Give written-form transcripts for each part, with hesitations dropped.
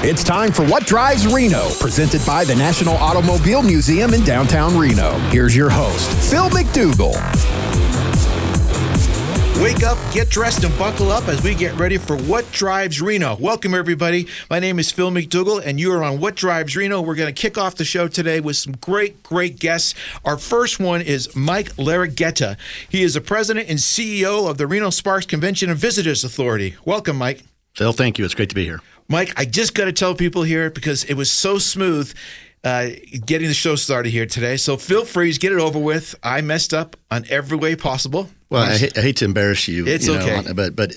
It's time for What Drives Reno, presented by the National Automobile Museum in downtown Reno. Here's your host, Phil MacDougall. Wake up, get dressed, and buckle up as we get ready for What Drives Reno. Welcome, everybody. My name is Phil MacDougall, and you are on What Drives Reno. We're going to kick off the show today with some great guests. Our first one is Mike Larragueta. He is the president and CEO of the Reno Sparks Convention and Visitors Authority. Welcome, Mike. Phil, thank you. It's great to be here. Mike, I just got to tell people here, because it was so smooth getting the show started here today. So feel free to get it over with. I messed up on every way possible. Well, I hate to embarrass you. It's okay. But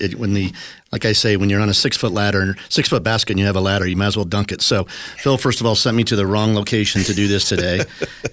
like I say, when you're on a 6-foot ladder, 6-foot basket, and you have a ladder, you might as well dunk it. So Phil, first of all, sent me to the wrong location to do this today.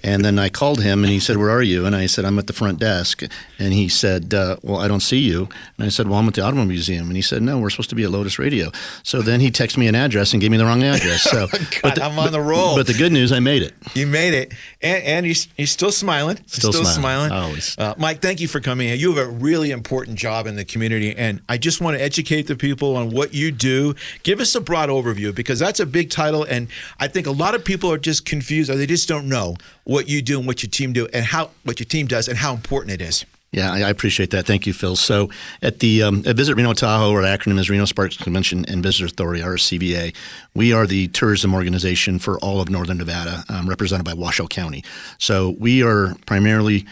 And then I called him, and he said, "Where are you?" And I said, "I'm at the front desk." And he said, "Well, I don't see you." And I said, "Well, I'm at the Automobile Museum." And he said, "No, we're supposed to be at Lotus Radio." So then he texted me an address and gave me the wrong address. So God, I'm on the roll. But the good news, I made it. You made it. And he's still smiling. Still smiling. Always. Mike, thank you for coming here. You have a really important job in the community, and I just want to educate the people on what you do. Give us a broad overview, because that's a big title, and I think a lot of people are just confused, or they just don't know what you do and what your team do and what your team does and how important it is. Yeah, I appreciate that. Thank you, Phil. So at the at Visit Reno Tahoe, or the acronym is Reno Sparks Convention and Visitors Authority, RSCVA, we are the tourism organization for all of Northern Nevada, represented by Washoe County. So we are primarily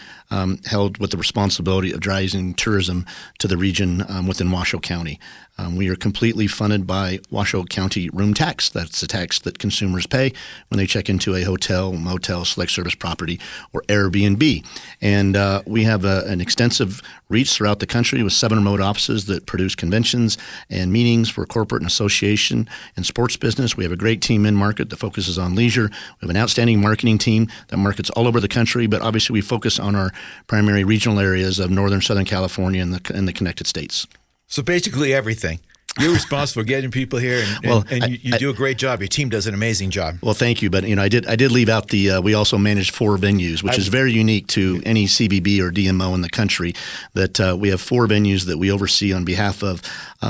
held with the responsibility of driving tourism to the region within Washoe County. We are completely funded by Washoe County room tax. That's the tax that consumers pay when they check into a hotel, motel, select service property, or Airbnb. And we have an extensive reach throughout the country with 7 remote offices that produce conventions and meetings for corporate and association and sports business. We have a great team in market that focuses on leisure. We have an outstanding marketing team that markets all over the country, but obviously we focus on our primary regional areas of Northern Southern California and the connected states. So basically everything. You're responsible for getting people here, and you do a great job. Your team does an amazing job. Well, thank you. But I did leave out we also manage 4 venues, which is very unique to any CVB or DMO in the country. That we have 4 venues that we oversee on behalf of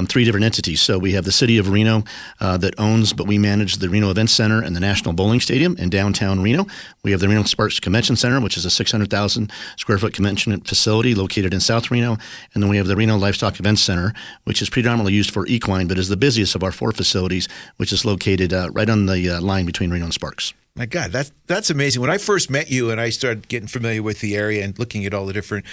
3 different entities. So we have the City of Reno that owns, but we manage the Reno Event Center and the National Bowling Stadium in downtown Reno. We have the Reno Sparks Convention Center, which is a 600,000 square foot convention facility located in South Reno, and then we have the Reno Livestock Event Center, which is predominantly used for equine, but is the busiest of our 4 facilities, which is located right on the line between Reno and Sparks. My God, that's amazing. When I first met you and I started getting familiar with the area and looking at all the different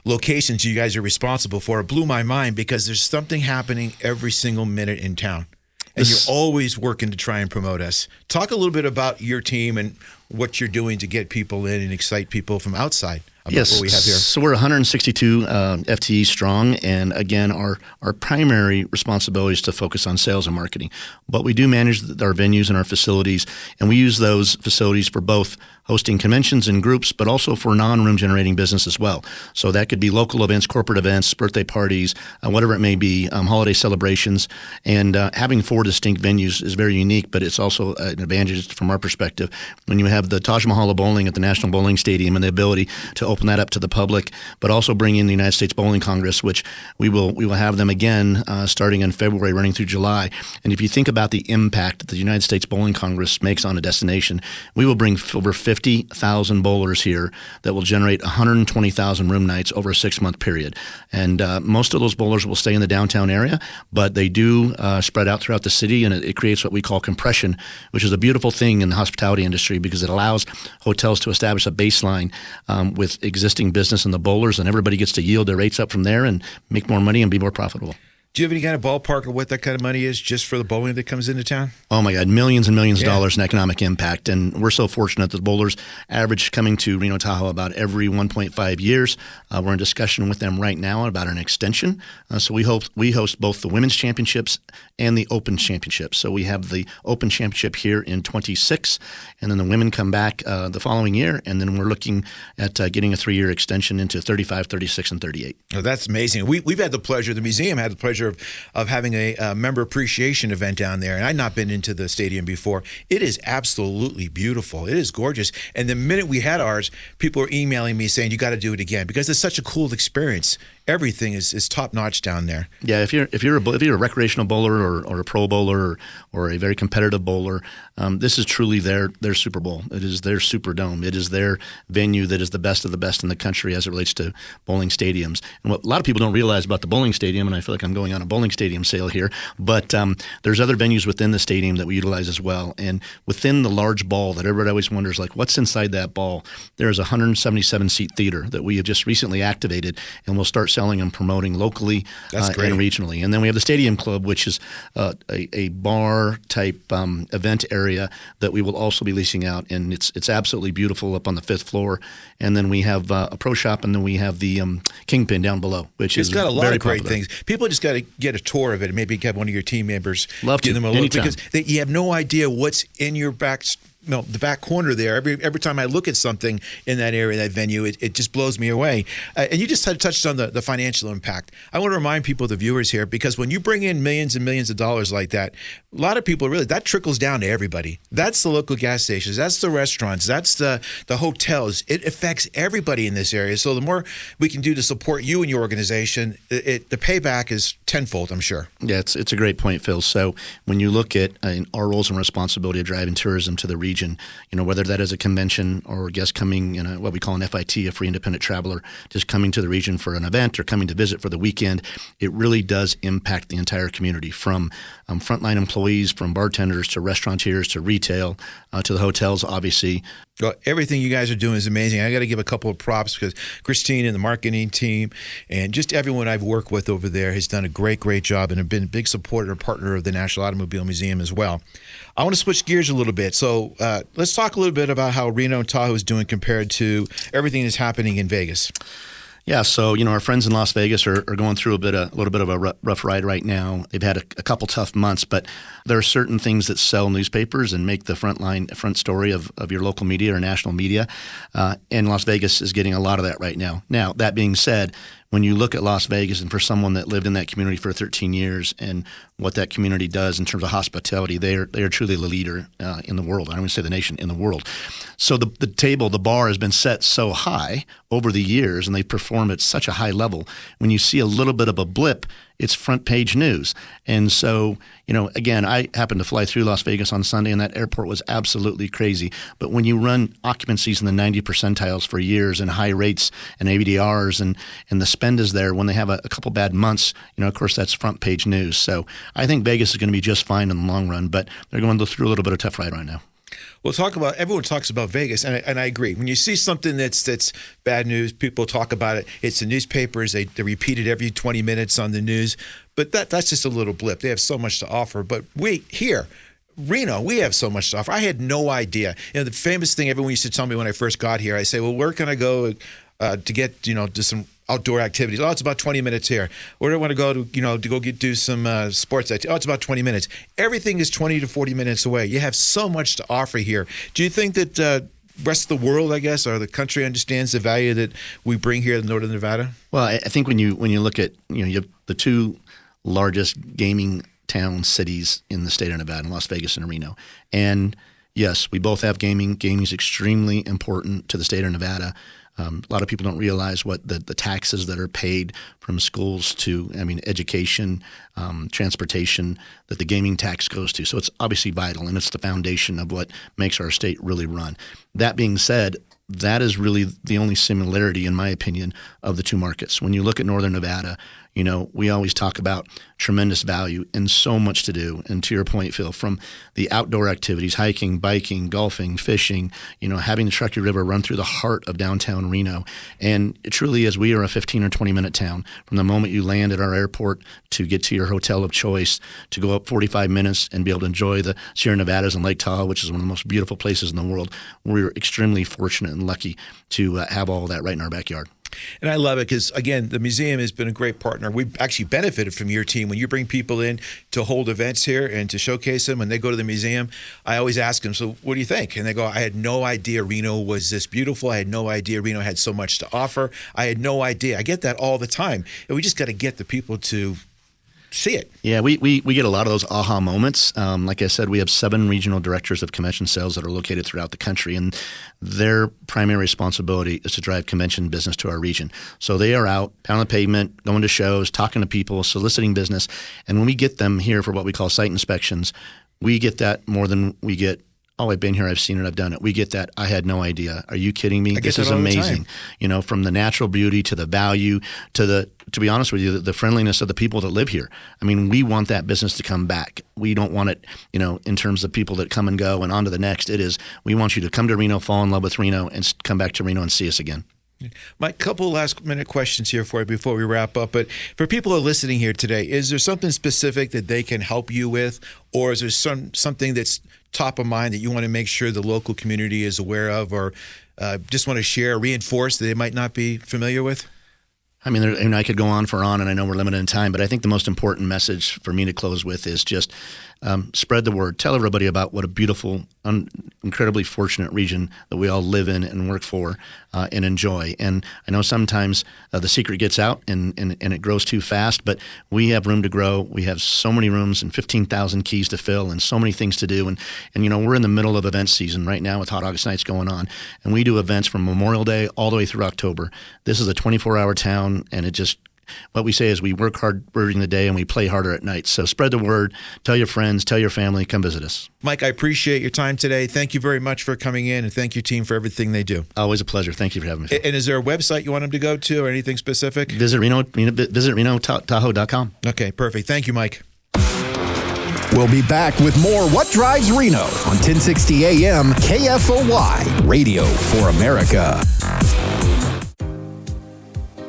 locations you guys are responsible for, it blew my mind, because there's something happening every single minute in town. And you're always working to try and promote us. Talk a little bit about your team and what you're doing to get people in and excite people from outside about what we have here. So we're 162 FTE strong, and again, our primary responsibility is to focus on sales and marketing. But we do manage our venues and our facilities, and we use those facilities for both hosting conventions and groups, but also for non-room generating business as well. So that could be local events, corporate events, birthday parties, whatever it may be, holiday celebrations. And having 4 distinct venues is very unique, but it's also an advantage from our perspective when you have the Taj Mahal of bowling at the National Bowling Stadium and the ability to open that up to the public, but also bring in the United States Bowling Congress, which we will have them again starting in February, running through July. And if you think about the impact that the United States Bowling Congress makes on a destination, we will bring over 50,000 bowlers here that will generate 120,000 room nights over a 6-month period. And most of those bowlers will stay in the downtown area, but they do spread out throughout the city, and it creates what we call compression, which is a beautiful thing in the hospitality industry, because it allows hotels to establish a baseline with existing business and the bowlers, and everybody gets to yield their rates up from there and make more money and be more profitable. Do you have any kind of ballpark of what that kind of money is just for the bowling that comes into town? Oh, my God, millions and millions of dollars in economic impact. And we're so fortunate that the bowlers average coming to Reno Tahoe about every 1.5 years. We're in discussion with them right now about an extension. So we host both the Women's Championships and the Open Championships. So we have the Open Championship here in 26, and then the women come back the following year, and then we're looking at getting a 3-year extension into 35, 36, and 38. Oh, that's amazing. We've had the pleasure, the museum had the pleasure of having a member appreciation event down there, and I've not been into the stadium before. It is absolutely beautiful. It is gorgeous. And the minute we had ours, people were emailing me saying, you got to do it again, because it's such a cool experience everything is top notch down there. Yeah, if you're a recreational bowler or a pro bowler or a very competitive bowler, this is truly their Super Bowl. It is their Superdome. It is their venue that is the best of the best in the country as it relates to bowling stadiums. And what a lot of people don't realize about the bowling stadium, and I feel like I'm going on a bowling stadium sale here, but there's other venues within the stadium that we utilize as well. And within the large ball that everybody always wonders, like, what's inside that ball? There is a 177-seat theater that we have just recently activated, and we'll start selling and promoting locally and regionally. And then we have the Stadium Club, which is a bar-type event area that we will also be leasing out, and it's absolutely beautiful up on the 5th floor. And then we have a pro shop, and then we have the Kingpin down below, which is got a lot very of great popular. things. People just got to get a tour of it and maybe have one of your team members Love to. give them a look, Anytime. because you have no idea what's in your back. No, the back corner there. Every time I look at something in that area, that venue, it just blows me away. And you just touched on the financial impact. I want to remind people, the viewers here, because when you bring in millions and millions of dollars like that, a lot of people really, that trickles down to everybody. That's the local gas stations. That's the restaurants. That's the hotels. It affects everybody in this area. So the more we can do to support you and your organization, the payback is tenfold, I'm sure. Yeah, it's a great point, Phil. So when you look at our roles and responsibility of driving tourism to the region, whether that is a convention or guests coming, what we call an FIT, a free independent traveler, just coming to the region for an event or coming to visit for the weekend, it really does impact the entire community, from frontline employees, from bartenders to restaurateurs to retail to the hotels, obviously. Well, everything you guys are doing is amazing. I got to give a couple of props, because Christine and the marketing team and just everyone I've worked with over there has done a great job and have been a big supporter and partner of the National Automobile Museum as well. I want to switch gears a little bit. So let's talk a little bit about how Reno and Tahoe is doing compared to everything that's happening in Vegas. Yeah, so our friends in Las Vegas are going through a little bit of a rough ride right now. They've had a couple tough months, but there are certain things that sell newspapers and make the front story of your local media or national media, and Las Vegas is getting a lot of that right now. Now, that being said, when you look at Las Vegas, and for someone that lived in that community for 13 years and what that community does in terms of hospitality, they are truly the leader in the world. I don't even say the nation, in the world. So the bar has been set so high over the years, and they perform at such a high level. When you see a little bit of a blip, it's front page news. And so, again, I happened to fly through Las Vegas on Sunday, and that airport was absolutely crazy. But when you run occupancies in the 90 percentiles for years and high rates and ABDRs and the spend is there, when they have a couple bad months, of course, that's front page news. So I think Vegas is going to be just fine in the long run, but they're going through a little bit of a tough ride right now. Well, everyone talks about Vegas, and I agree. When you see something that's bad news, people talk about it. It's the newspapers. They repeat it every 20 minutes on the news. But that's just a little blip. They have so much to offer. But Reno, we have so much to offer. I had no idea. The famous thing everyone used to tell me when I first got here, I say, well, where can I go to get, to some outdoor activities? Oh, it's about 20 minutes here. Where do I want to go to do some sports activities? Oh, it's about 20 minutes. Everything is 20 to 40 minutes away. You have so much to offer here. Do you think that rest of the world, I guess, or the country understands the value that we bring here in Northern Nevada? Well, I think when you look at, you have the two largest gaming town cities in the state of Nevada, Las Vegas and Reno. And yes, we both have gaming. Gaming is extremely important to the state of Nevada. A lot of people don't realize what the taxes that are paid from schools to, education, transportation, that the gaming tax goes to. So it's obviously vital, and it's the foundation of what makes our state really run. That being said, that is really the only similarity, in my opinion, of the two markets. When you look at Northern Nevada, we always talk about tremendous value and so much to do. And to your point, Phil, from the outdoor activities, hiking, biking, golfing, fishing, having the Truckee River run through the heart of downtown Reno. And it truly is, we are a 15 or 20 minute town. From the moment you land at our airport to get to your hotel of choice, to go up 45 minutes and be able to enjoy the Sierra Nevadas and Lake Tahoe, which is one of the most beautiful places in the world. We're extremely fortunate and lucky to have all of that right in our backyard. And I love it because, again, the museum has been a great partner. We've actually benefited from your team. When you bring people in to hold events here and to showcase them, when they go to the museum, I always ask them, so what do you think? And they go, I had no idea Reno was this beautiful. I had no idea Reno had so much to offer. I had no idea. I get that all the time. And we just got to get the people to see it. Yeah, we get a lot of those aha moments. Like I said, we have 7 regional directors of convention sales that are located throughout the country, and their primary responsibility is to drive convention business to our region. So they are out, pound the pavement, going to shows, talking to people, soliciting business. And when we get them here for what we call site inspections, we get that more than we get, oh, I've been here, I've seen it, I've done it. We get that, I had no idea. Are you kidding me? This is amazing. You know, from the natural beauty to the value to be honest with you, the friendliness of the people that live here. I mean, we want that business to come back. We don't want it, you know, in terms of people that come and go and on to the next. It is, we want you to come to Reno, fall in love with Reno, and come back to Reno and see us again. My couple last minute questions here for you before we wrap up. But for people who are listening here today, is there something specific that they can help you with, or is there something that's top of mind that you want to make sure the local community is aware of, or just want to share, reinforce that they might not be familiar with? I mean, and I could go on, and I know we're limited in time, but I think the most important message for me to close with is just spread the word. Tell everybody about what a beautiful, incredibly fortunate region that we all live in and work for and enjoy. And I know sometimes the secret gets out and it grows too fast, but we have room to grow. We have so many rooms and 15,000 keys to fill and so many things to do. And you know, we're in the middle of event season right now with Hot August Nights going on. And we do events from Memorial Day all the way through October. This is a 24-hour town, and it just, what we say is we work hard during the day and we play harder at night. So spread the word, tell your friends, tell your family, come visit us. Mike, I appreciate your time today. Thank you very much for coming in, and thank you, team, for everything they do. Always a pleasure. Thank you for having me. And is there a website you want them to go to or anything specific? Visit Reno-Tahoe.com. Okay, perfect. Thank you, Mike. We'll be back with more What Drives Reno on 1060 AM KFOY, Radio for America.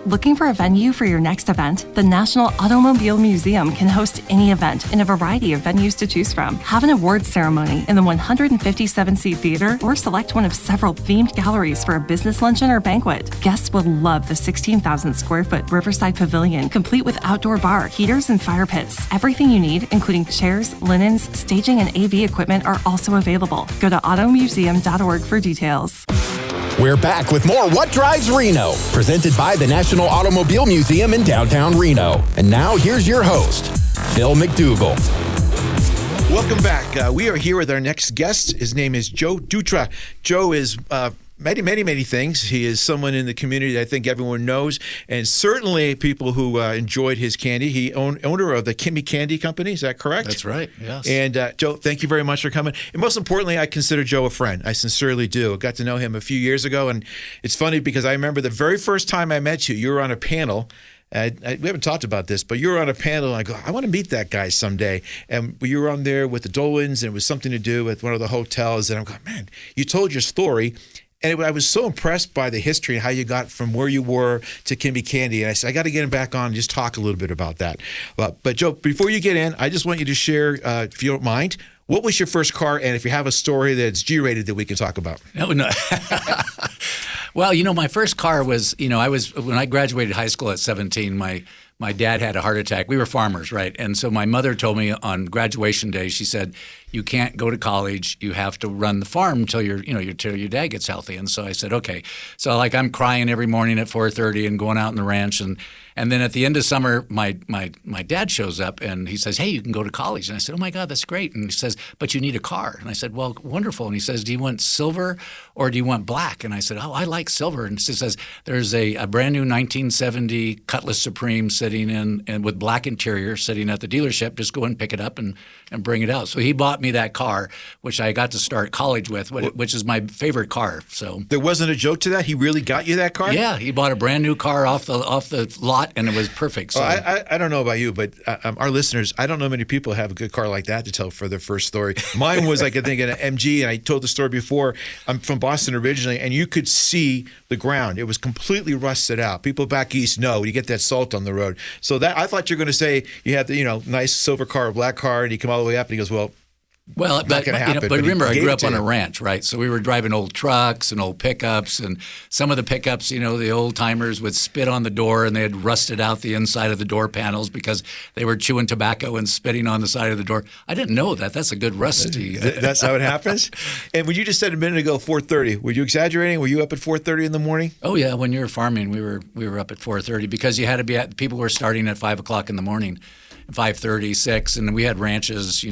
Looking for a venue for your next event? The National Automobile Museum can host any event in a variety of venues to choose from. Have an awards ceremony in the 157-seat theater, or select one of several themed galleries for a business luncheon or banquet. Guests will love the 16,000-square-foot Riverside Pavilion, complete with outdoor bar, heaters, and fire pits. Everything you need, including chairs, linens, staging, and AV equipment, are also available. Go to automuseum.org for details. We're back with more What Drives Reno, presented by the National Automobile Museum in downtown Reno. And now here's your host, Phil MacDougall. Welcome back. We are here with our next guest. His name is Joe Dutra. Joe is many things. He is someone in the community that I think everyone knows, and certainly people who enjoyed his candy. He owner of the Kimmie Candy Company. Is that correct? That's right, yes. And Joe, thank you very much for coming. And most importantly, I consider Joe a friend. I sincerely do. I got to know him a few years ago, and it's funny because I remember the very first time I met you, you were on a panel. We haven't talked about this, but you were on a panel, and I go, I want to meet that guy someday. And you were on there with the Dolans, and it was something to do with one of the hotels. And I'm going, man, you told your story. And I was so impressed by the history and how you got from where you were to Kimmie Candy. And I said, I got to get him back on and just talk a little bit about that. But Joe, before you get in, I just want you to share, if you don't mind, what was your first car? And if you have a story that's G-rated that we can talk about. No. Well, my first car was, when I graduated high school at 17, my dad had a heart attack. We were farmers, right? And so my mother told me on graduation day, she said, you can't go to college. You have to run the farm until till your dad gets healthy. And so I said, okay. So I'm crying every morning at 4:30 and going out in the ranch. And then at the end of summer, my dad shows up and he says, hey, you can go to college. And I said, oh my God, that's great. And he says, but you need a car. And I said, well, wonderful. And he says, do you want silver or do you want black? And I said, oh, I like silver. And he says, there's a brand new 1970 Cutlass Supreme sitting in and with black interior sitting at the dealership. Just go and pick it up and bring it out. So he bought me that car, which I got to start college with, which is my favorite car. So there wasn't a joke to that? He really got you that car? Yeah, he bought a brand new car off the lot, and it was perfect. So I don't know about you, but our listeners, I don't know many people have a good car like that to tell for their first story. Mine was I think an MG, and I told the story before. I'm from Boston originally, and you could see the ground. It was completely rusted out. People back east know you get that salt on the road. So that I thought you were going to say you had the nice silver car or black car, and you come all the way up, and he goes, well, but remember, I grew up on a ranch, right? So we were driving old trucks and old pickups, and some of the pickups, the old timers would spit on the door, and they had rusted out the inside of the door panels because they were chewing tobacco and spitting on the side of the door. I didn't know that. That's a good recipe. That's how it happens. And when you just said a minute ago 4:30, were you exaggerating? Were you up at 4:30 in the morning? Oh yeah, when you were farming, we were up at 4:30 because you had to be people were starting at 5 o'clock in the morning. 5:30, 6, and we had ranches,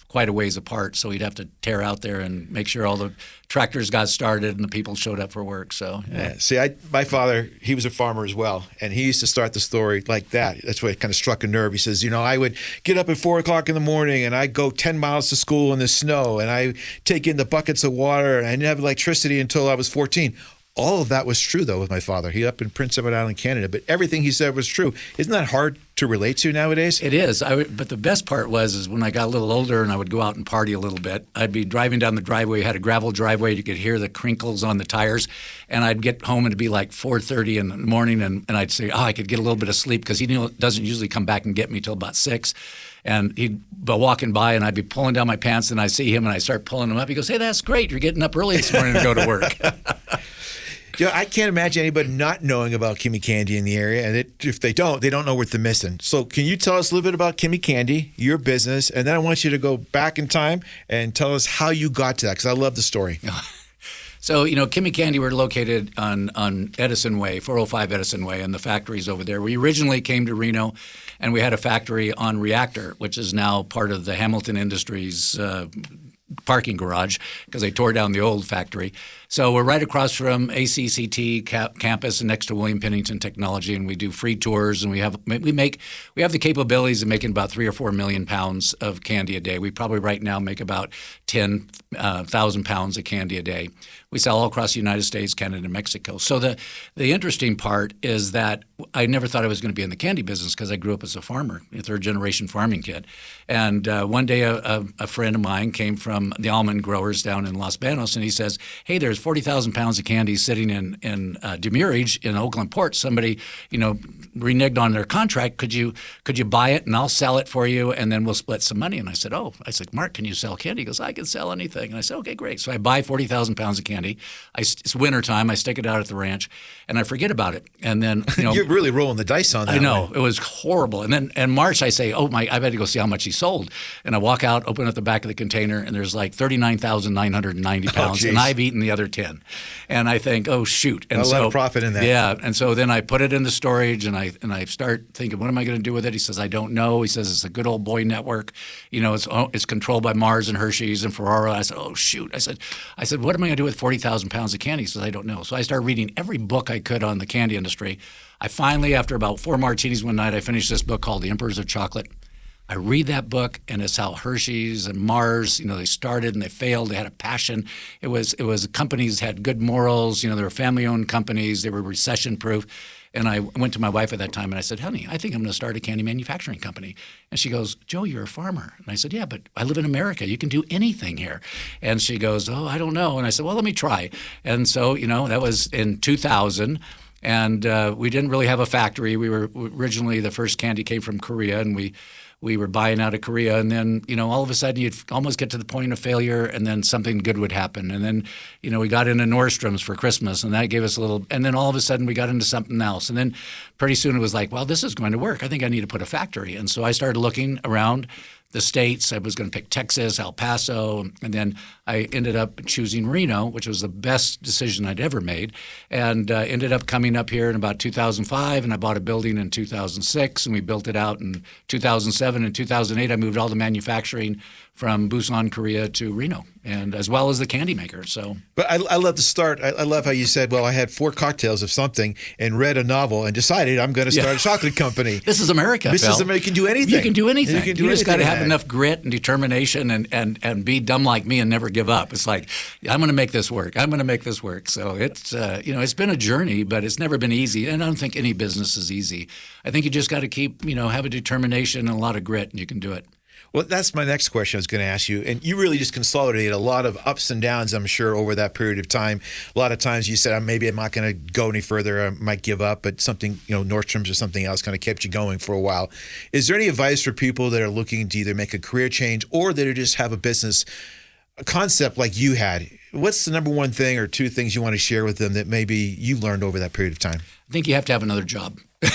quite a ways apart, so we'd have to tear out there and make sure all the tractors got started and the people showed up for work. So yeah. See, my father, he was a farmer as well, and he used to start the story like that. That's what kind of struck a nerve. He says, I would get up at 4 o'clock in the morning, and I'd go 10 miles to school in the snow, and I take in the buckets of water, and I didn't have electricity until I was 14. All of that was true, though, with my father. He up in Prince Edward Island, Canada, but everything he said was true. Isn't that hard to relate to nowadays? It is. But the best part is when I got a little older and I would go out and party a little bit, I'd be driving down the driveway. We had a gravel driveway. You could hear the crinkles on the tires. And I'd get home and it'd be like 4:30 in the morning, and I'd say, I could get a little bit of sleep because he doesn't usually come back and get me till about 6. And he'd be walking by, and I'd be pulling down my pants, and I see him, and I start pulling him up. He goes, "Hey, that's great. You're getting up early this morning to go to work." I can't imagine anybody not knowing about Kimmie Candy in the area, and if they don't know what they're missing. So can you tell us a little bit about Kimmie Candy, your business, and then I want you to go back in time and tell us how you got to that, because I love the story. So, Kimmie Candy, we're located on Edison Way, 405 Edison Way, and the factory's over there. We originally came to Reno, and we had a factory on Reactor, which is now part of the Hamilton Industries parking garage because they tore down the old factory. So we're right across from ACCT campus and next to William Pennington Technology, and we do free tours, and we have the capabilities of making about 3 or 4 million pounds of candy a day. We probably right now make about 10,000 pounds of candy a day. We sell all across the United States, Canada, and Mexico. So the interesting part is that I never thought I was going to be in the candy business because I grew up as a farmer, a third-generation farming kid. And one day a friend of mine came from the almond growers down in Los Banos, and he says, "Hey, there's 40,000 pounds of candy sitting in demurrage in Oakland Port. Somebody, reneged on their contract. Could you buy it and I'll sell it for you, and then we'll split some money?" And I said, "Mark, can you sell candy?" He goes, "I can sell anything." And I said, "Okay, great." So I buy 40,000 pounds of candy. It's wintertime. I stick it out at the ranch, and I forget about it. And then you're really rolling the dice on that. I know. It was horrible. And then in March, I say, I better go see how much he sold. And I walk out, open up the back of the container, and there's like 39,990 pounds, and I've eaten the other 10. And I think, oh, shoot. And a lot of profit in that. Yeah. And so then I put it in the storage, and I start thinking, what am I going to do with it? He says, "I don't know." He says, "It's a good old boy network. It's controlled by Mars and Hershey's and Ferraro." I said, "Oh, shoot." I said, "What am I going to do with 40,000 pounds of candy?" He says, "I don't know." So I started reading every book I could on the candy industry. I finally, after about 4 martinis one night, I finished this book called The Emperors of Chocolate. I read that book, and it's how Hershey's and Mars, they started and they failed. They had a passion. It was companies had good morals. They were family-owned companies. They were recession-proof. And I went to my wife at that time, and I said, "Honey, I think I'm going to start a candy manufacturing company." And she goes, "Joe, you're a farmer." And I said, "Yeah, but I live in America. You can do anything here." And she goes, "Oh, I don't know." And I said, "Well, let me try." And so, that was in 2000. And we didn't really have a factory. We were originally, the first candy came from Korea, and we were buying out of Korea, and then, all of a sudden you'd almost get to the point of failure, and then something good would happen. And then, we got into Nordstrom's for Christmas, and that gave us a little, and then all of a sudden we got into something else. And then pretty soon it was like, well, this is going to work. I think I need to put a factory. And so I started looking around the states. I was going to pick Texas, El Paso, and then I ended up choosing Reno, which was the best decision I'd ever made, and ended up coming up here in about 2005, and I bought a building in 2006, and we built it out in 2007. In 2008, I moved all the manufacturing from Busan, Korea to Reno, and as well as the candy maker. So, but I love the start. I love how you said, "Well, I had 4 cocktails of something and read a novel and decided I'm going to start a chocolate company." This is America. This is America. You can do anything. You can do anything. You just got to have that. enough grit and determination and be dumb like me and never give up. It's like, I'm going to make this work. I'm going to make this work. So it's it's been a journey, but it's never been easy. And I don't think any business is easy. I think you just got to keep have a determination and a lot of grit, and you can do it. Well, that's my next question I was going to ask you. And you really just consolidated a lot of ups and downs, I'm sure, over that period of time. A lot of times you said, maybe I'm not going to go any further. I might give up. But something, Nordstrom's or something else kind of kept you going for a while. Is there any advice for people that are looking to either make a career change or that just have a business concept like you had? What's the number one thing or 2 things you want to share with them that maybe you learned over that period of time? I think you have to have another job. That's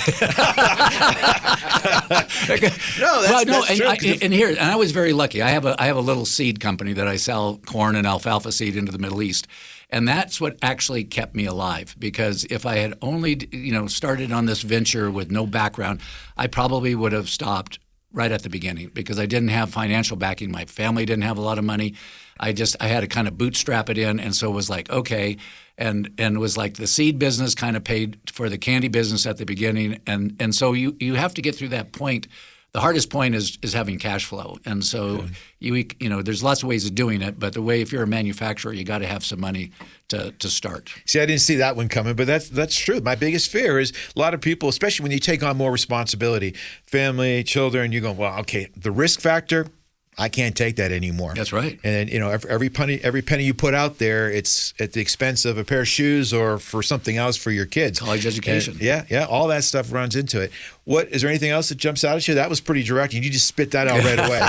true. And I was very lucky. I have a little seed company that I sell corn and alfalfa seed into the Middle East, and that's what actually kept me alive. Because if I had only started on this venture with no background, I probably would have stopped right at the beginning because I didn't have financial backing. My family didn't have a lot of money. I had to kind of bootstrap it in, and so it was like, okay, and it was like the seed business kind of paid for the candy business at the beginning, and so you have to get through that point. The hardest point is having cash flow, and so there's lots of ways of doing it, but if you're a manufacturer, you got to have some money to start. See, I didn't see that one coming, but that's true. My biggest fear is a lot of people, especially when you take on more responsibility, family, children, you go, well, okay, the risk factor, I can't take that anymore. That's right. And every penny you put out there, it's at the expense of a pair of shoes or for something else for your kids. College education. And yeah, all that stuff runs into it. Is there anything else that jumps out at you? That was pretty direct. You just spit that out right away.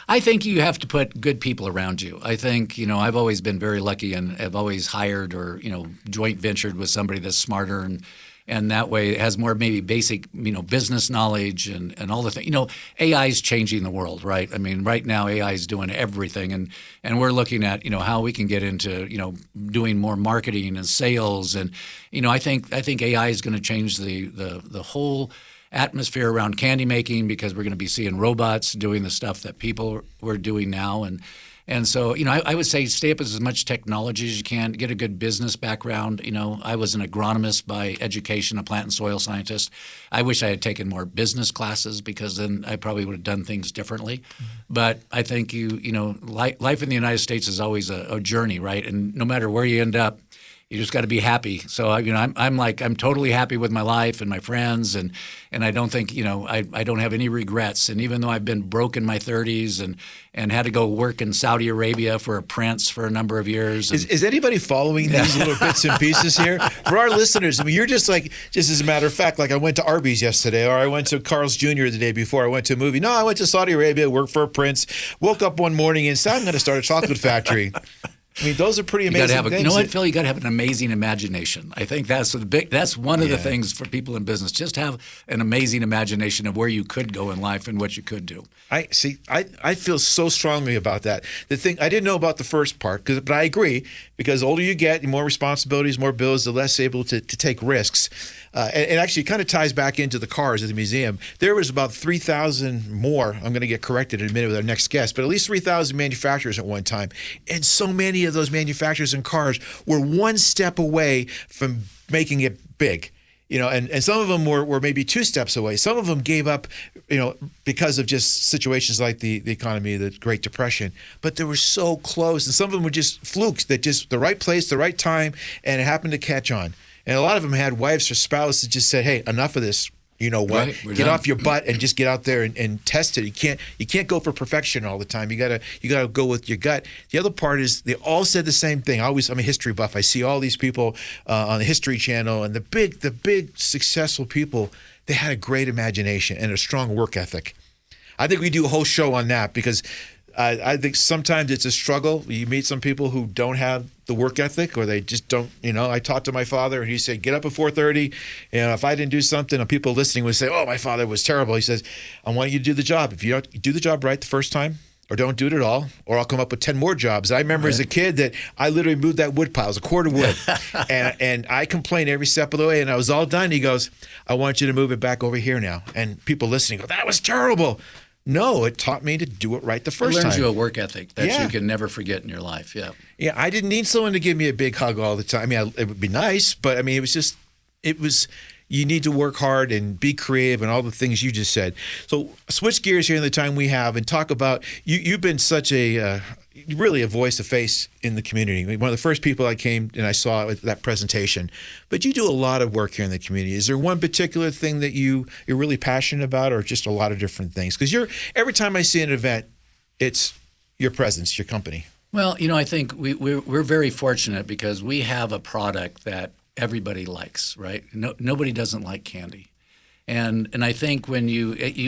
I think you have to put good people around you. I think, I've always been very lucky and have always hired or, joint ventured with somebody that's smarter and that way it has more maybe basic, business knowledge and all the things. AI is changing the world, right? I mean, right now AI is doing everything, and we're looking at how we can get into doing more marketing and sales, and I think AI is going to change the whole atmosphere around candy making because we're going to be seeing robots doing the stuff that people were doing now, and so, I would say stay up with as much technology as you can, get a good business background. I was an agronomist by education, a plant and soil scientist. I wish I had taken more business classes because then I probably would have done things differently. Mm-hmm. But I think life in the United States is always a journey, right? And no matter where you end up, you just got to be happy. So I'm totally happy with my life and my friends, and I don't think I don't have any regrets. And even though I've been broke in my 30s and had to go work in Saudi Arabia for a prince for a number of years. Is anybody following these little bits and pieces here? For our listeners, I mean, you're just as a matter of fact, like I went to Arby's yesterday, or I went to Carl's Jr. the day before. I went to a movie. No, I went to Saudi Arabia, worked for a prince, woke up one morning and said, I'm going to start a chocolate factory. I mean, those are pretty amazing things. You know what, Phil? You got to have an amazing imagination. I think that's one of the things for people in business. Just have an amazing imagination of where you could go in life and what you could do. I feel so strongly about that. The thing I didn't know about the first part, but I agree, because the older you get, more responsibilities, more bills, the less able to take risks. And actually, it kind of ties back into the cars at the museum. There was about 3,000 more. I'm going to get corrected in a minute with our next guest, but at least 3,000 manufacturers at one time. And so many of those manufacturers and cars were one step away from making it big. And some of them were maybe two steps away. Some of them gave up, because of just situations like the economy, the Great Depression. But they were so close, and some of them were just flukes that just the right place, the right time, and it happened to catch on. And a lot of them had wives or spouses that just said, "Hey, enough of this. You know what? Right, get off your butt and just get out there and test it. You can't go for perfection all the time. You gotta go with your gut." The other part is they all said the same thing. I'm a history buff. I see all these people on the History Channel, and the big successful people. They had a great imagination and a strong work ethic. I think we do a whole show on that because I think sometimes it's a struggle. You meet some people who don't have the work ethic, or they just don't. I talked to my father, and he said, "Get up at 4:30." If I didn't do something, and people listening would say, "Oh, my father was terrible." He says, "I want you to do the job. If you don't do the job right the first time, or don't do it at all, or I'll come up with 10 more jobs." I remember as a kid that I literally moved that wood pile. It was a cord of wood. and I complained every step of the way, and I was all done. He goes, "I want you to move it back over here now." And people listening go, "That was terrible." No, it taught me to do it right the first time. It learns you a work ethic that you can never forget in your life. Yeah. Yeah, I didn't need someone to give me a big hug all the time. I mean, it would be nice, but I mean, you need to work hard and be creative and all the things you just said. So switch gears here in the time we have and talk about, you've been such really a voice, a face in the community. One of the first people I came and I saw at that presentation. But you do a lot of work here in the community. Is there one particular thing that you're really passionate about, or just a lot of different things? Because every time I see an event, it's your presence, your company. Well, I think we're very fortunate because we have a product that everybody likes, right? Nobody doesn't like candy. And I think when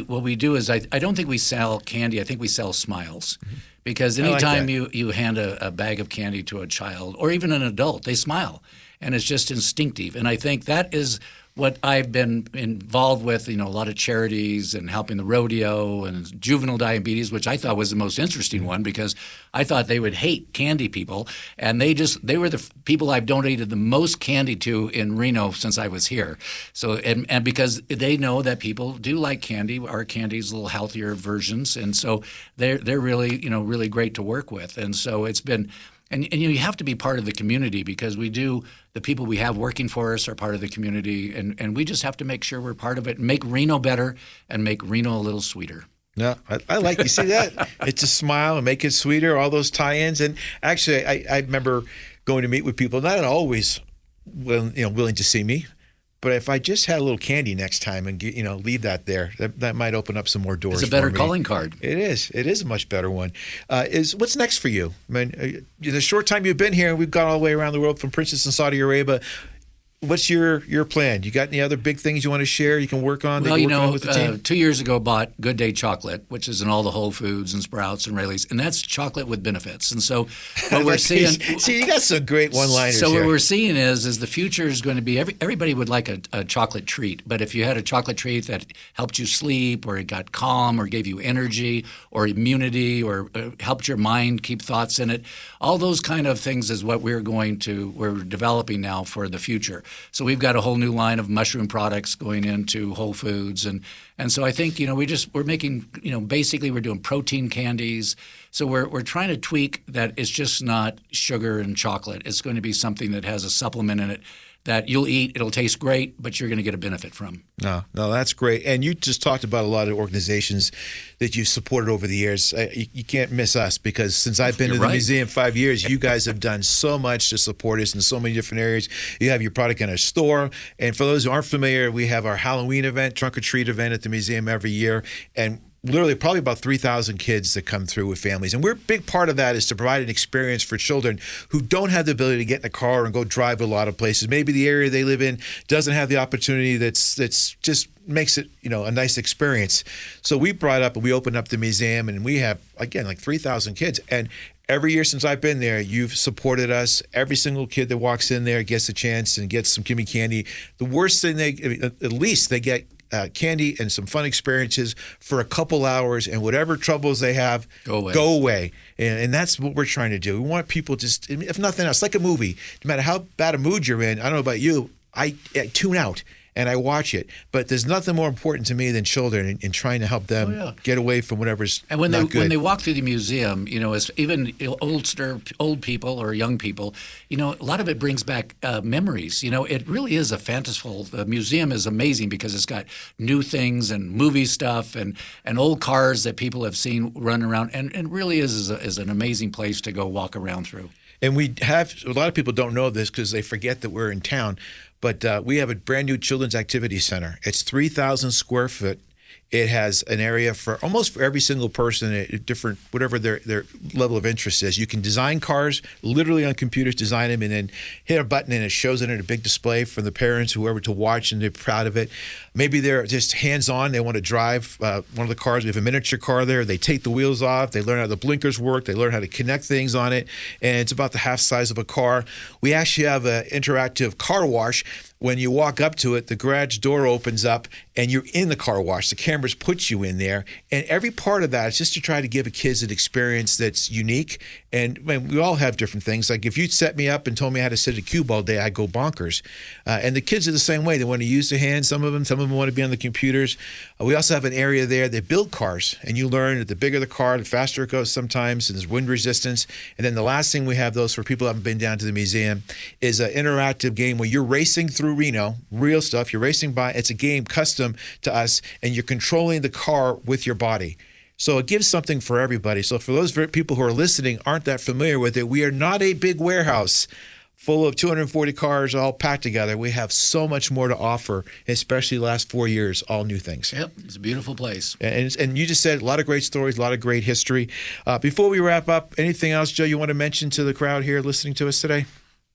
what we do is I don't think we sell candy. I think we sell smiles. Mm-hmm. Because anytime you hand a bag of candy to a child or even an adult, they smile. and it's just instinctive. And I think that is what I've been involved with, a lot of charities and helping the rodeo and juvenile diabetes, which I thought was the most interesting one because I thought they would hate candy people. And they were the people I've donated the most candy to in Reno since I was here. So, and because they know that people do like candy, our candy's a little healthier versions. And so they're really, really great to work with. And so it's been, and you have to be part of the community because the people we have working for us are part of the community, and we just have to make sure we're part of it and make Reno better and make Reno a little sweeter. No, I like you see that. It's a smile and make it sweeter. All those tie-ins, and actually, I remember going to meet with people, not always, willing to see me. But if I just had a little candy next time and leave that there, that might open up some more doors. It's a better for me. calling card. It is. It is a much better one. What's next for you? I mean, the short time you've been here, we've gone all the way around the world from Princess and Saudi Arabia. What's your plan? You got any other big things you want to share? You can work on. Well, with the team? 2 years ago, bought Good Day chocolate, which is in all the Whole Foods and Sprouts and Raley's, and that's chocolate with benefits. And so, what we're seeing. See, you got some great one-liners. So here. what we're seeing is the future is going to be everybody would like a chocolate treat, but if you had a chocolate treat that helped you sleep, or it got calm, or gave you energy, or immunity, or helped your mind keep thoughts in it, all those kind of things is what we're developing now for the future. So we've got a whole new line of mushroom products going into Whole Foods, and so I think we're making basically we're doing protein candies. So we're trying to tweak that it's just not sugar and chocolate. It's going to be something that has a supplement in it that you'll eat. It'll taste great, but you're going to get a benefit from. No, that's great. And you just talked about a lot of organizations that you've supported over the years. You can't miss us because since I've been in the museum 5 years, you guys have done so much to support us in so many different areas. You have your product in our store. And for those who aren't familiar, we have our Halloween event, Trunk or Treat event at the museum every year. And literally probably about 3,000 kids that come through with families. And we're a big part of that is to provide an experience for children who don't have the ability to get in a car and go drive a lot of places. Maybe the area they live in doesn't have the opportunity that's just makes it, a nice experience. So we brought up and we opened up the museum and we have, again, like 3,000 kids. And every year since I've been there, you've supported us. Every single kid that walks in there gets a chance and gets some Kimmie candy. The worst thing at least they get candy and some fun experiences for a couple hours, and whatever troubles they have go away. And that's what we're trying to do. We want people just, if nothing else, like a movie, no matter how bad a mood you're in, I don't know about you, I tune out and I watch it. But there's nothing more important to me than children and trying to help them get away from whatever's and when not good. When they walk through the museum, as even old people or young people, a lot of it brings back memories. It really is a fanciful. The museum is amazing because it's got new things and movie stuff and old cars that people have seen run around, and really is an amazing place to go walk around through. And we have a lot of people don't know this because they forget that we're in town. But we have a brand new children's activity center. It's 3,000 square foot. It has an area for almost for every single person, different whatever their level of interest is. You can design cars literally on computers, design them, and then hit a button and it shows it in a big display for the parents, whoever, to watch, and they're proud of it. Maybe they're just hands-on. They want to drive one of the cars. We have a miniature car there. They take the wheels off. They learn how the blinkers work. They learn how to connect things on it, and it's about the half size of a car. We actually have an interactive car wash. When you walk up to it, the garage door opens up and you're in the car wash. The cameras put you in there. And every part of that is just to try to give kids an experience that's unique. And we all have different things. Like if you set me up and told me how to sit at a cube all day, I'd go bonkers. And the kids are the same way. They want to use their hands, some of them want to be on the computers. We also have an area there that build cars. And you learn that the bigger the car, the faster it goes sometimes, and there's wind resistance. And then the last thing we have, those for people who haven't been down to the museum, is an interactive game where you're racing through Reno, real stuff. You're racing by. It's a game custom to us, and you're controlling the car with your body. So it gives something for everybody. So for those people who are listening aren't that familiar with it, we are not a big warehouse full of 240 cars all packed together. We have so much more to offer, especially the last 4 years, all new things. Yep, it's a beautiful place. And you just said a lot of great stories, a lot of great history. Before we wrap up, anything else, Joe, you want to mention to the crowd here listening to us today?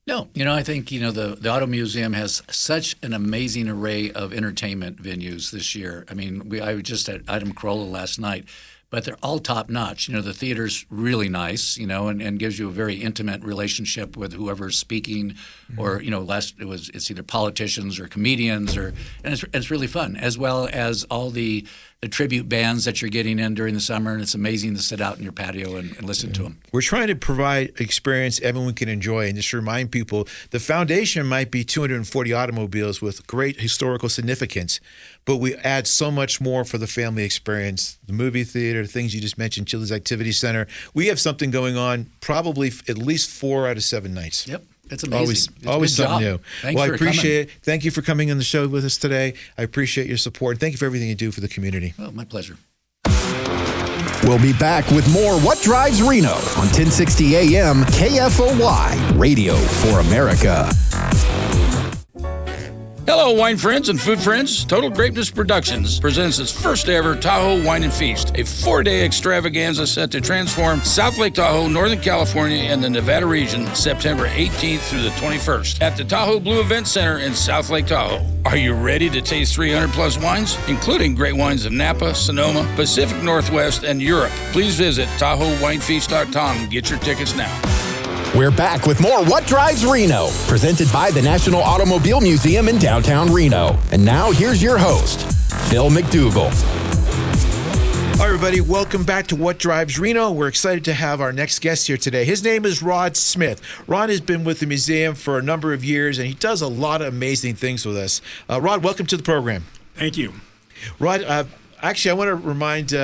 No, I think, the Auto Museum has such an amazing array of entertainment venues this year. I mean, I was just at Item Corolla last night, but they're all top notch. The theater's really nice, and gives you a very intimate relationship with whoever's speaking, or it's either politicians or comedians, and it's really fun, as well as all the tribute bands that you're getting in during the summer, and it's amazing to sit out in your patio and listen to them. We're trying to provide experience everyone can enjoy, and just remind people the foundation might be 240 automobiles with great historical significance, but we add so much more for the family experience. The movie theater, the things you just mentioned, Chili's Activity Center. We have something going on probably at least 4 out of 7 nights. Yep. That's amazing. Always something new. Thanks I for appreciate it. Thank you for coming on the show with us today. I appreciate your support. Thank you for everything you do for the community. Well, my pleasure. We'll be back with more What Drives Reno on 1060 AM KFOY, Radio for America. Hello, wine friends and food friends. Total Grapeness Productions presents its first ever Tahoe Wine and Feast, a 4-day extravaganza set to transform South Lake Tahoe, Northern California, and the Nevada region, September 18th through the 21st at the Tahoe Blue Event Center in South Lake Tahoe. Are you ready to taste 300 plus wines, including great wines of Napa, Sonoma, Pacific Northwest, and Europe? Please visit TahoeWinefeast.com and get your tickets now. We're back with more What Drives Reno, presented by the National Automobile Museum in downtown Reno. And now here's your host, Phil MacDougall. Hi, everybody. Welcome back to What Drives Reno. We're excited to have our next guest here today. His name is Rod Smith. Rod has been with the museum for a number of years, and he does a lot of amazing things with us. Rod, welcome to the program. Thank you. Rod, actually, I want to remind...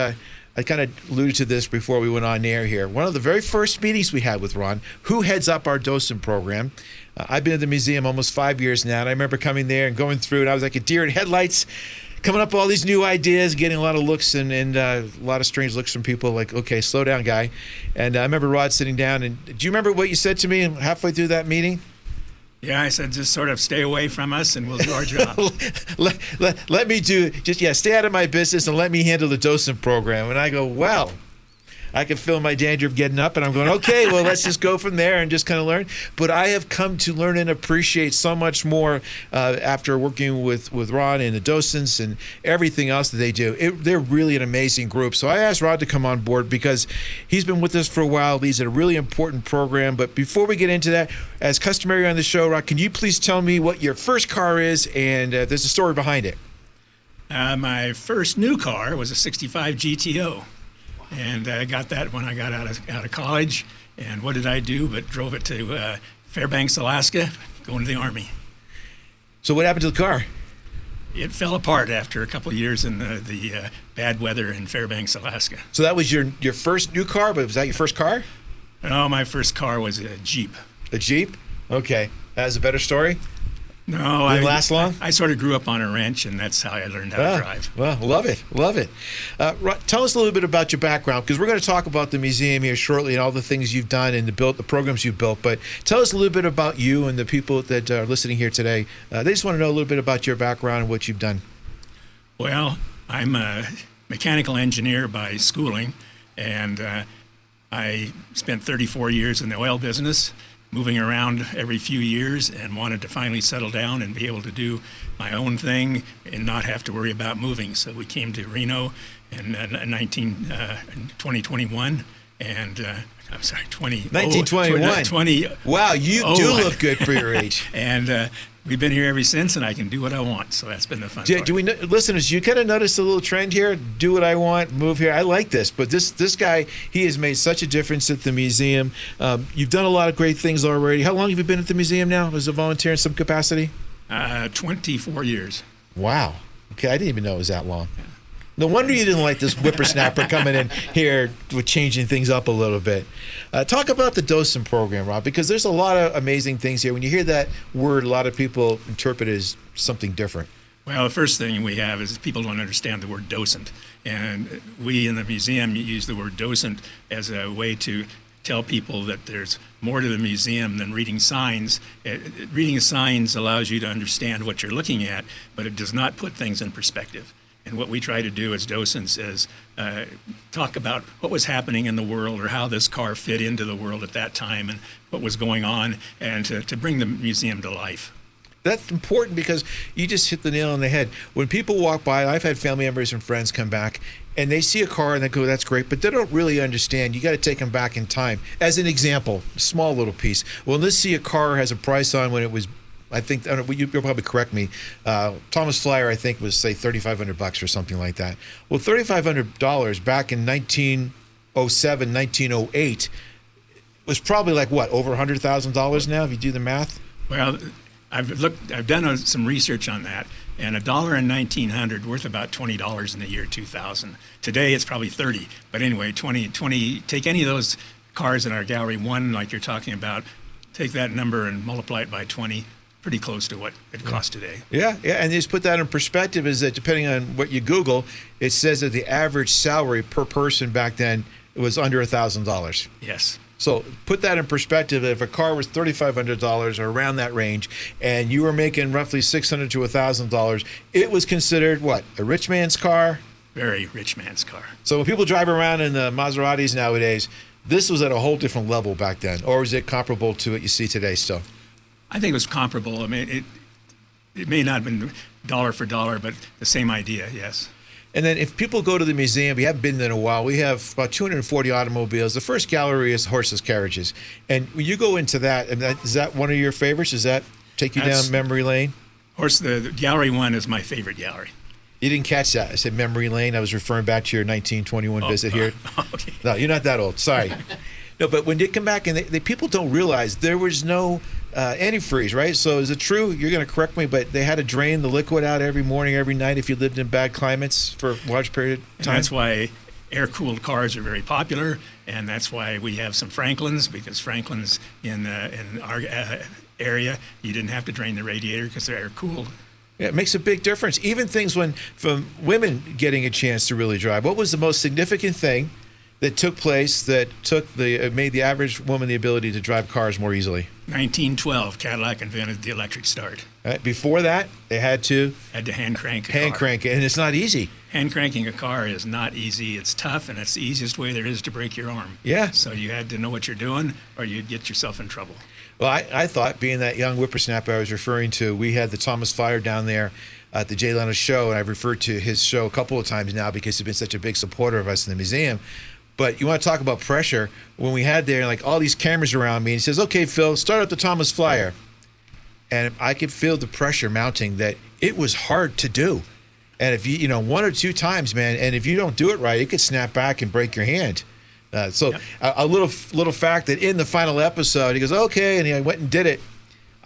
I kind of alluded to this before we went on air here. One of the very first meetings we had with Ron, who heads up our docent program. I've been at the museum almost 5 years now, and I remember coming there and going through, and I was like a deer in headlights, coming up with all these new ideas, getting a lot of looks and a lot of strange looks from people like, okay, slow down, guy. And I remember Rod sitting down, and do you remember what you said to me halfway through that meeting? Yeah, I said, just sort of stay away from us and we'll do our job. let me stay out of my business and let me handle the docent program. And I go, well, I can feel my danger of getting up, and I'm going, okay, well, let's just go from there and just kind of learn. But I have come to learn and appreciate so much more after working with Rod and the docents and everything else that they do. They're really an amazing group. So I asked Rod to come on board because he's been with us for a while. He's a really important program. But before we get into that, as customary on the show, Rod, can you please tell me what your first car is, and there's a story behind it. My first new car was a 65 GTO. And I got that when I got out of college. And what did I do but drove it to Fairbanks, Alaska, going to the Army. So what happened to the car? It fell apart after a couple of years in the bad weather in Fairbanks, Alaska. So that was your first new car, but was that your first car? No, my first car was a Jeep. A Jeep? Okay. That was a better story? No, Didn't last long? I sort of grew up on a ranch, and that's how I learned how to drive. Well, love it. Tell us a little bit about your background, because we're going to talk about the museum here shortly and all the things you've done and the programs you've built. But tell us a little bit about you and the people that are listening here today. They just want to know a little bit about your background and what you've done. Well, I'm a mechanical engineer by schooling, and I spent 34 years in the oil business, moving around every few years, and wanted to finally settle down and be able to do my own thing and not have to worry about moving. So we came to Reno in 2021, and I'm sorry, 1921. Wow, you do look good for your age. And we've been here ever since, and I can do what I want. So that's been the fun part. Do we, listeners, you kind of notice a little trend here? Do what I want, move here. I like this. But this guy, he has made such a difference at the museum. You've done a lot of great things already. How long have you been at the museum now as a volunteer in some capacity? 24 years. Wow. Okay, I didn't even know it was that long. No wonder you didn't like this whippersnapper coming in here with changing things up a little bit. Talk about the docent program, Rob, because there's a lot of amazing things here. When you hear that word, a lot of people interpret it as something different. Well, the first thing we have is people don't understand the word docent. And we in the museum use the word docent as a way to tell people that there's more to the museum than reading signs. Reading signs allows you to understand what you're looking at, but it does not put things in perspective. And what we try to do as docents is talk about what was happening in the world or how this car fit into the world at that time and what was going on, and to bring the museum to life. That's important because you just hit the nail on the head. When people walk by, I've had family members and friends come back, and they see a car and they go, that's great, but they don't really understand. You got to take them back in time. As an example, small little piece. Well, let's see a car has a price on when it was, I think, you'll probably correct me, Thomas Flyer, I think, was, say, $3,500 or something like that. Well, $3,500 back in 1907, 1908 was probably like, what, over $100,000 now, if you do the math? Well, I've done some research on that, and $1 in 1900 worth about $20 in the year 2000. Today it's probably 30, but anyway, 20. Take any of those cars in our gallery, one like you're talking about, take that number and multiply it by 20. Pretty close to what it costs today. Yeah, and just put that in perspective is that depending on what you Google, it says that the average salary per person back then was under $1,000. Yes. So put that in perspective. If a car was $3,500 or around that range, and you were making roughly $600 to $1,000, it was considered what? A rich man's car? Very rich man's car. So when people drive around in the Maseratis nowadays, this was at a whole different level back then, or is it comparable to what you see today still? I think it was comparable. I mean, it may not have been dollar for dollar, but the same idea, yes. And then if people go to the museum, we haven't been there in a while, we have about 240 automobiles. The first gallery is horses, carriages. And when you go into that, is that one of your favorites? Does that take you down memory lane? The gallery one is my favorite gallery. You didn't catch that. I said memory lane. I was referring back to your 1921 visit here. Okay. No, you're not that old. Sorry. No, but when they come back, and people don't realize there was no antifreeze, right? So is it true? You're going to correct me, but they had to drain the liquid out every morning, every night if you lived in bad climates for a large period of time? And that's why air-cooled cars are very popular, and that's why we have some Franklins, because Franklins in our area, you didn't have to drain the radiator because they're air-cooled. Yeah, it makes a big difference. Even things from women getting a chance to really drive. What was the most significant thing that took place that made the average woman the ability to drive cars more easily? 1912, Cadillac invented the electric start. Before that, they had to hand crank a car. Hand crank it, and it's not easy. Hand cranking a car is not easy. It's tough, and it's the easiest way there is to break your arm. Yeah. So you had to know what you're doing, or you'd get yourself in trouble. Well, I thought, being that young whippersnapper I was referring to, we had the Thomas Flyer down there at the Jay Leno show, and I've referred to his show a couple of times now because he's been such a big supporter of us in the museum. But you want to talk about pressure. When we had there, like, all these cameras around me, and he says, okay, Phil, start up the Thomas Flyer. And I could feel the pressure mounting, that it was hard to do. And if you one or two times, man, and if you don't do it right, it could snap back and break your hand. Yep. A little fact that in the final episode, he goes, okay, and I went and did it.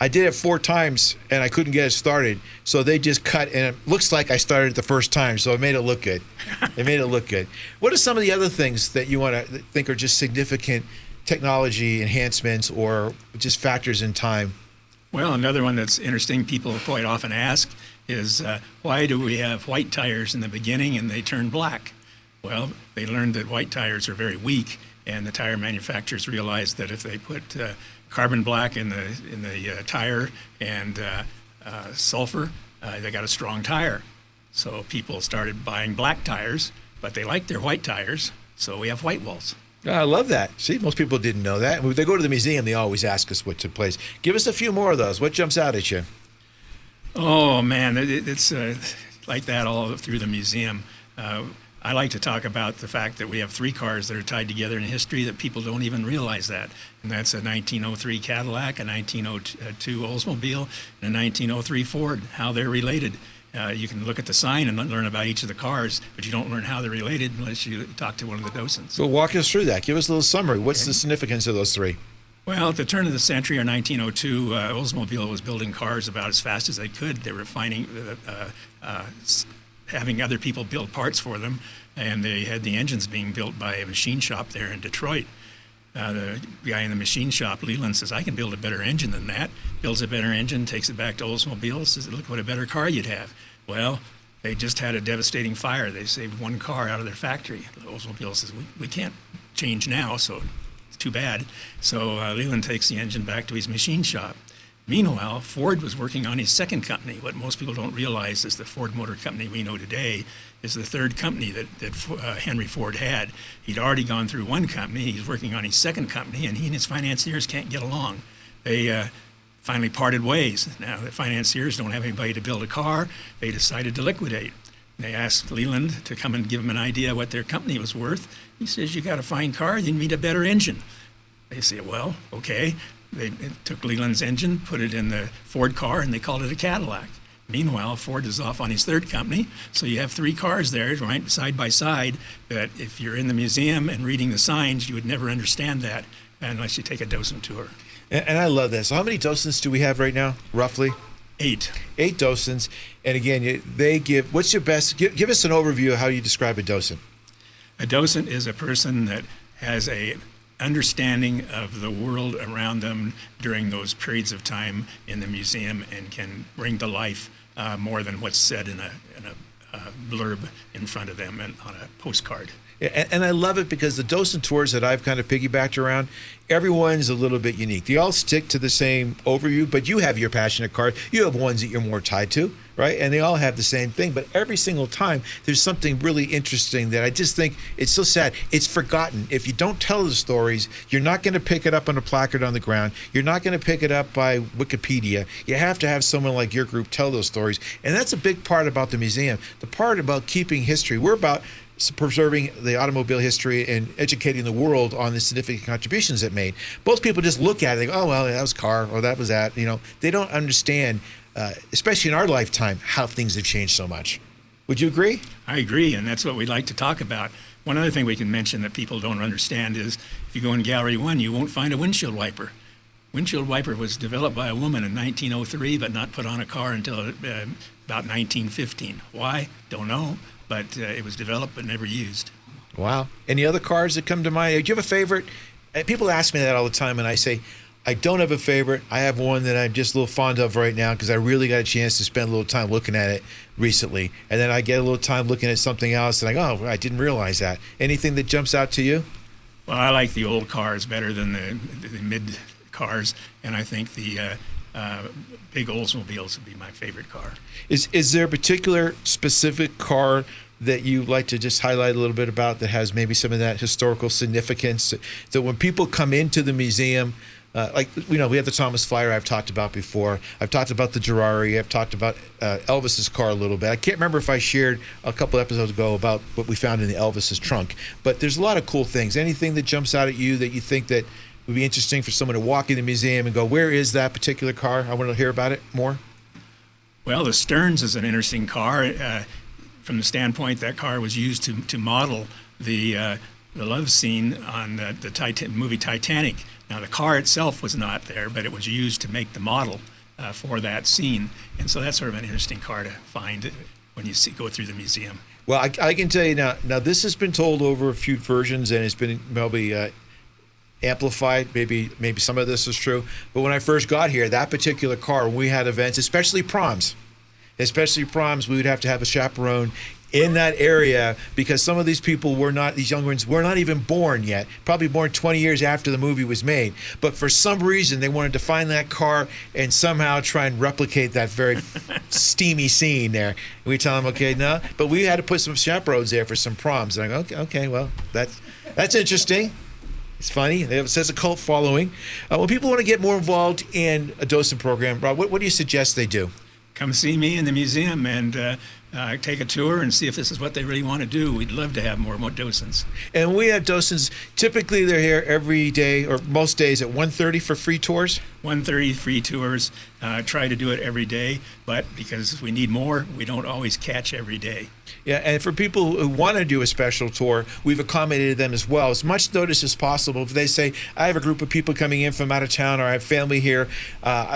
I did it 4 times, and I couldn't get it started. So they just cut, and it looks like I started it the first time, so it made it look good. What are some of the other things that you want to think are just significant technology enhancements or just factors in time? Well, another one that's interesting, people quite often ask, is why do we have white tires in the beginning and they turn black? Well, they learned that white tires are very weak, and the tire manufacturers realized that if they put carbon black in the tire and sulfur, they got a strong tire. So people started buying black tires, but they liked their white tires, so we have white walls. I love that. See, most people didn't know that. When they go to the museum, they always ask us what took place. Give us a few more of those. What jumps out at you? Oh, man, it's like that all through the museum. I like to talk about the fact that we have 3 cars that are tied together in history that people don't even realize that. And that's a 1903 Cadillac, a 1902 Oldsmobile, and a 1903 Ford, how they're related. You can look at the sign and learn about each of the cars, but you don't learn how they're related unless you talk to one of the docents. So walk us through that. Give us a little summary. What's the significance of those 3? Well, at the turn of the century, or 1902, Oldsmobile was building cars about as fast as they could. They were having other people build parts for them, and they had the engines being built by a machine shop there in Detroit. The guy in the machine shop, Leland, says, I can build a better engine than that. Builds a better engine, takes it back to Oldsmobile, says, look what a better car you'd have. Well, they just had a devastating fire. They saved 1 car out of their factory. Oldsmobile says, we can't change now, so it's too bad. So Leland takes the engine back to his machine shop. Meanwhile, Ford was working on his second company. What most people don't realize is the Ford Motor Company we know today is the 3rd company that Henry Ford had. He'd already gone through 1 company. He's working on his second company, and he and his financiers can't get along. They finally parted ways. Now, the financiers don't have anybody to build a car. They decided to liquidate. They asked Leland to come and give them an idea what their company was worth. He says, you got a fine car, you need a better engine. They say, well, okay. They took Leland's engine, put it in the Ford car, and they called it a Cadillac. Meanwhile, Ford is off on his third company, so you have three cars there, right, side by side, that if you're in the museum and reading the signs, you would never understand that unless you take a docent tour. And I love this. How many docents do we have right now, roughly? 8 docents. And again, they give, what's your best, give us an overview of how you describe a docent. A docent is a person that has a understanding of the world around them during those periods of time in the museum and can bring to life more than what's said in a blurb in front of them and on a postcard. And I love it because the docent tours that I've kind of piggybacked around, everyone's a little bit unique. They all stick to the same overview, but you have your passionate card. You have ones that you're more tied to, right? And they all have the same thing. But every single time, there's something really interesting that I just think it's so sad. It's forgotten. If you don't tell the stories, you're not going to pick it up on a placard on the ground. You're not going to pick it up by Wikipedia. You have to have someone like your group tell those stories. And that's a big part about the museum. The part about keeping history. We're about preserving the automobile history and educating the world on the significant contributions it made. Most people just look at it and go, oh, well, that was a car, or that was that. You know, they don't understand, especially in our lifetime, how things have changed so much. Would you agree? I agree, and that's what we like to talk about. One other thing we can mention that people don't understand is if you go in Gallery 1, you won't find a windshield wiper. Windshield wiper was developed by a woman in 1903, but not put on a car until about 1915. Why? Don't know. But it was developed but never used. Wow. Any other cars that come to mind? Do you have a favorite? People ask me that all the time, and I say, I don't have a favorite. I have one that I'm just a little fond of right now because I really got a chance to spend a little time looking at it recently. And then I get a little time looking at something else, and I go, oh, I didn't realize that. Anything that jumps out to you? Well, I like the old cars better than the mid cars, and I think the big Oldsmobiles would be my favorite car. Is there a particular specific car that you like to just highlight a little bit about that has maybe some of that historical significance that when people come into the museum, like, you know, we have the Thomas Flyer I've talked about before. I've talked about the Gerari. I've talked about Elvis's car a little bit. I can't remember if I shared a couple episodes ago about what we found in the Elvis's trunk, but there's a lot of cool things. Anything that jumps out at you that you think that would be interesting for someone to walk in the museum and go, where is that particular car? I want to hear about it more. Well, the Stearns is an interesting car. From the standpoint that car was used to model the love scene on the movie Titanic. Now, the car itself was not there, but it was used to make the model for that scene. And so that's sort of an interesting car to find when you go through the museum. Well, I can tell you now this has been told over a few versions, and it's been probably amplified. Maybe some of this is true. But when I first got here, that particular car, when we had events, especially proms, we would have to have a chaperone in that area because some of these people these young ones were not even born yet, probably born 20 years after the movie was made. But for some reason, they wanted to find that car and somehow try and replicate that very steamy scene there. And we tell them, okay, no. But we had to put some chaperones there for some proms. And I go, okay, well, that's interesting. It's funny. It says a cult following. When people want to get more involved in a docent program, Rob, what do you suggest they do? Come see me in the museum and take a tour and see if this is what they really want to do. We'd love to have more docents. And we have docents. Typically, they're here every day or most days at 1:30 for free tours. 1:30 free tours. Try to do it every day, but because we need more, we don't always catch every day. Yeah, and for people who want to do a special tour, we've accommodated them as well. As much notice as possible. If they say, I have a group of people coming in from out of town or I have family here,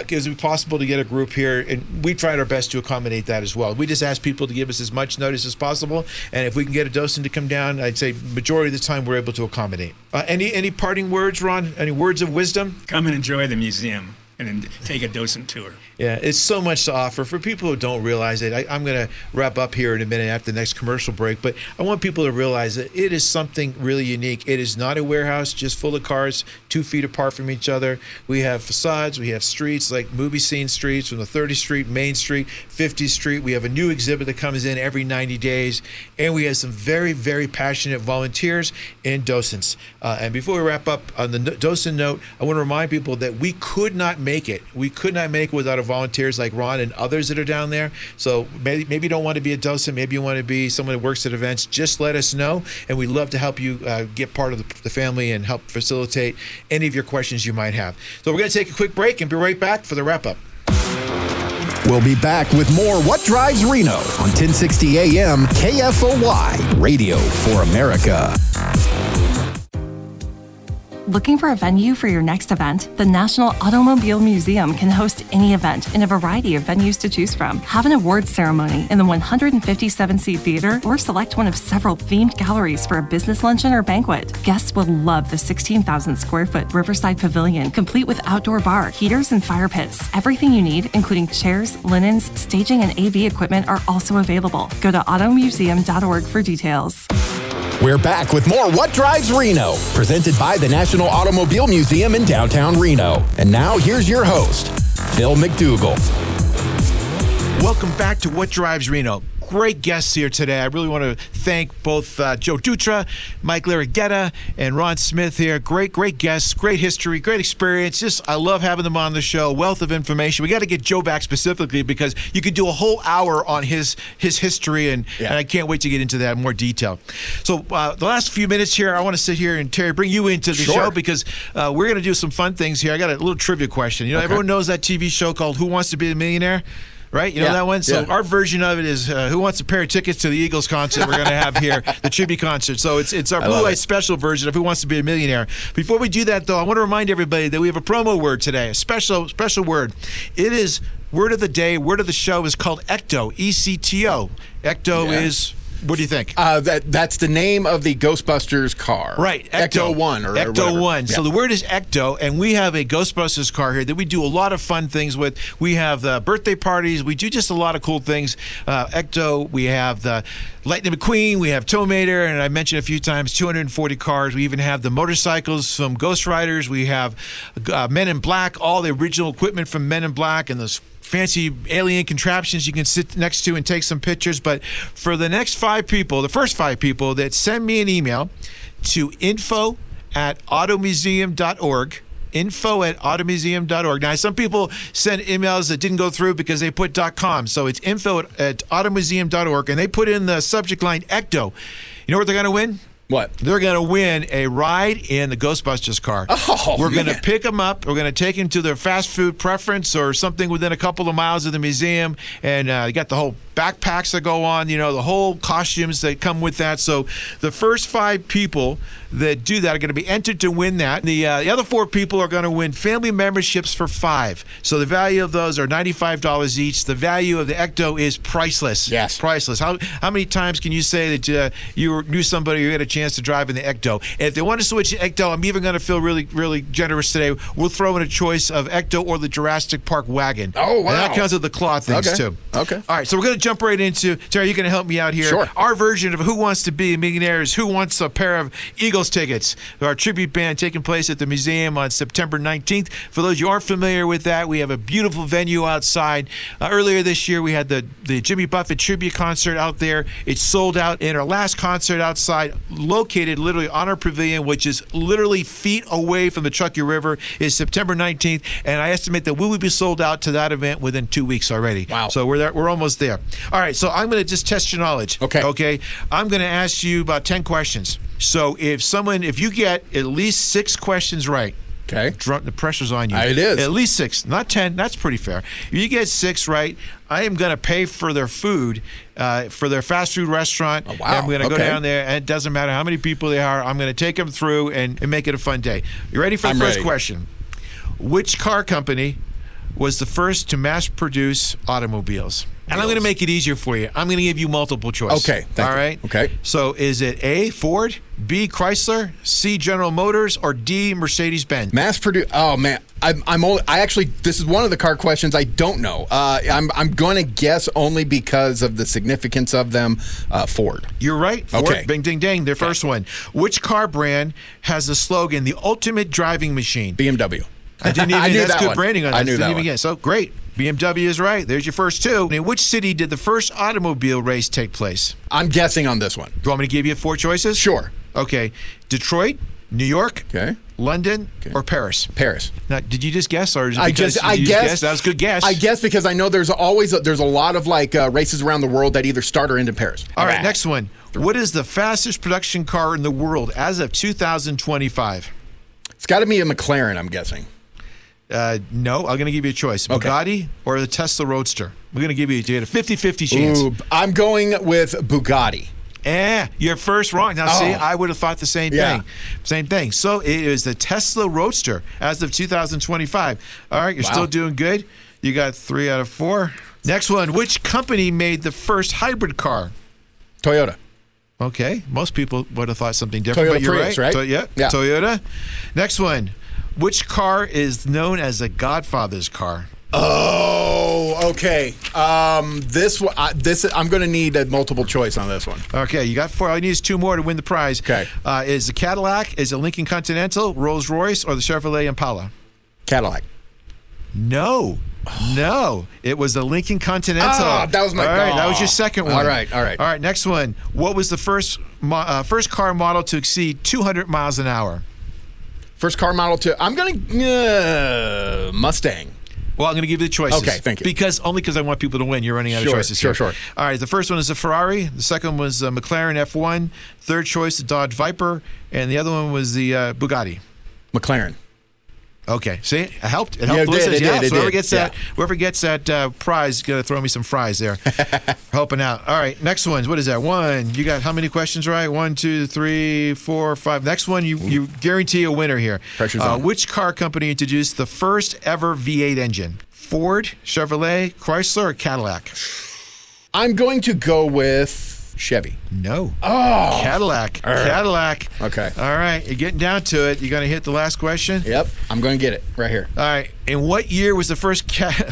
is it possible to get a group here? And we tried our best to accommodate that as well. We just ask people to give us as much notice as possible. And if we can get a docent to come down, I'd say majority of the time we're able to accommodate. Any parting words, Ron? Any words of wisdom? Come and enjoy the museum and take a docent tour. Yeah, it's so much to offer. For people who don't realize it, I'm going to wrap up here in a minute after the next commercial break, but I want people to realize that it is something really unique. It is not a warehouse just full of cars 2 feet apart from each other. We have facades, we have streets like movie scene streets from the 30th Street, Main Street, 50th Street. We have a new exhibit that comes in every 90 days, and we have some very, very passionate volunteers and docents. And before we wrap up on the docent note, I want to remind people that we could not make make it. We could not make it without our volunteers like Ron and others that are down there. So maybe you don't want to be a docent, maybe you want to be someone that works at events. Just let us know, and we'd love to help you get part of the family and help facilitate any of your questions you might have. So we're going to take a quick break and be right back for the wrap-up. We'll be back with more What Drives Reno on 1060 AM KFOY, Radio for America. Looking for a venue for your next event? The National Automobile Museum can host any event in a variety of venues to choose from. Have an awards ceremony in the 157-seat theater or select one of several themed galleries for a business luncheon or banquet. Guests will love the 16,000-square-foot Riverside Pavilion, complete with outdoor bar, heaters, and fire pits. Everything you need, including chairs, linens, staging, and AV equipment, are also available. Go to automuseum.org for details. We're back with more What Drives Reno, presented by the National Automobile Museum in downtown Reno. And now here's your host, Phil McDougall. Welcome back to What Drives Reno. Great guests here today. I really want to thank both Joe Dutra, Mike Larragueta, and Ron Smith here. Great guests, great history, great experience. I love having them on the show. Wealth of information. We got to get Joe back specifically because you could do a whole hour on his history, and I can't wait to get into that in more detail. So the last few minutes here, I want to sit here and Terry, bring you into the show because we're going to do some fun things here. I got a little trivia question. Everyone knows that TV show called Who Wants to Be a Millionaire? Right? You know that one? So our version of it is Who Wants a Pair of Tickets to the Eagles concert we're going to have here, the tribute concert. So it's our Blue Light special version of Who Wants to Be a Millionaire. Before we do that, though, I want to remind everybody that we have a promo word today, a special word. It is word of the day, word of the show is called ECTO, E-C-T-O. ECTO is... What do you think? That's the name of the Ghostbusters car. Right. ECTO 1 or ECTO 1. Yeah. So the word is ECTO, and we have a Ghostbusters car here that we do a lot of fun things with. We have the birthday parties. We do just a lot of cool things. ECTO, we have the Lightning McQueen. We have Tomater, and I mentioned a few times 240 cars. We even have the motorcycles from Ghost Riders. We have Men in Black, all the original equipment from Men in Black, and those fancy alien contraptions you can sit next to and take some pictures. But for the next the first five people that send me an email to info@automuseum.org, info@automuseum.org. Now, some people send emails that didn't go through because they put .com. So it's info@automuseum.org, and they put in the subject line ECTO. You know what they're going to win? What? They're going to win a ride in the Ghostbusters car. We're going to pick them up. We're going to take them to their fast food preference or something within a couple of miles of the museum. And you got the whole backpacks that go on, the whole costumes that come with that. So the first five people that do that are going to be entered to win that. The other four people are going to win family memberships for $5. So the value of those are $95 each. The value of the ECTO is priceless. Yes. Priceless. How many times can you say that you knew somebody who had a chance to drive in the ECTO? And if they want to switch to ECTO, I'm even going to feel really, really generous today. We'll throw in a choice of ECTO or the Jurassic Park wagon. Oh, wow. And that counts with the claw things, too. Okay. All right, so we're going to jump right into, Terry, you're going to help me out here. Sure. Our version of Who Wants to Be a Millionaire is Who Wants a Pair of Eagles tickets. Our tribute band taking place at the museum on September 19th. For those who aren't familiar with that, we have a beautiful venue outside. Earlier this year, we had the Jimmy Buffett tribute concert out there. It's sold out. And our last concert outside, located literally on our pavilion, which is literally feet away from the Truckee River, is September 19th. And I estimate that we will be sold out to that event within 2 weeks already. Wow. So we're there. We're almost there. All right, so I'm going to just test your knowledge. Okay. I'm going to ask you about 10 questions. So if you get at least 6 questions right, okay, the pressure's on you. It is. At least 6, not 10. That's pretty fair. If you get 6 right, I am going to pay for their food, for their fast food restaurant. Oh, wow. I'm going to go down there, and it doesn't matter how many people they are. I'm going to take them through and make it a fun day. You ready for the first question? Which car company was the first to mass produce automobiles? And I'm going to make it easier for you. I'm going to give you multiple choice. Okay. All right? Okay. So is it A, Ford, B, Chrysler, C, General Motors, or D, Mercedes-Benz? Mass produce. Oh man, this is one of the car questions I don't know. I'm going to guess only because of the significance of them. Ford. You're right. Ford. Okay. Bing, ding, ding. Their first one. Which car brand has the slogan, the ultimate driving machine? BMW. I didn't even. I knew that's that good one. branding on that. I knew that even one. Guess. So great. BMW is right. There's your first 2. In which city did the first automobile race take place? I'm guessing on this one. Do you want me to give you 4 choices? Sure. Okay. Detroit, New York, Okay. London, or Paris? Paris. Now, did you just guess, or is it I because guess you guessed? That was a good guess. I guess because I know there's a lot of like races around the world that either start or end in Paris. All right, next one. What is the fastest production car in the world as of 2025? It's got to be a McLaren, I'm guessing. No, I'm going to give you a choice. Okay. Bugatti or the Tesla Roadster? We're going to give you a 50-50 chance. Ooh, I'm going with Bugatti. You're first wrong. Now, see, I would have thought the same Yeah. thing. Same thing. So it is the Tesla Roadster as of 2025. All right, you're still doing good. You got 3 out of 4. Next one. Which company made the first hybrid car? Toyota. Okay. Most people would have thought something different, Toyota but you're Prius, right? Yeah. Toyota. Next one. Which car is known as the Godfather's car? Oh, okay. This I'm going to need a multiple choice on this one. Okay, you got 4. All you need is 2 more to win the prize. Okay. Is the Cadillac, is it Lincoln Continental, Rolls Royce, or the Chevrolet Impala? Cadillac. No. No. It was the Lincoln Continental. Ah, that was my All right, that was your second one. All right. All right, next one. What was the first car model to exceed 200 miles an hour? First car model I'm going to Mustang. Well, I'm going to give you the choices. Okay, thank you. Because I want people to win. You're running out of choices Sure. All right, the first one is a Ferrari. The second was a McLaren F1. Third choice, the Dodge Viper. And the other one was the Bugatti. McLaren. Okay, see, it helped. It Yeah, helped. it did. Whoever gets that prize is going to throw me some fries there. Helping out. All right, next one. What is that? 1. You got how many questions right? 1, 2, 3, 4, 5. Next one, you guarantee a winner here. Pressure's on. Which car company introduced the first ever V8 engine? Ford, Chevrolet, Chrysler, or Cadillac? I'm going to go with Chevy. No. Oh. Cadillac. Cadillac. Okay. All right, you're getting down to it. You're going to hit the last question? Yep. I'm going to get it right here. All right. In what year was the first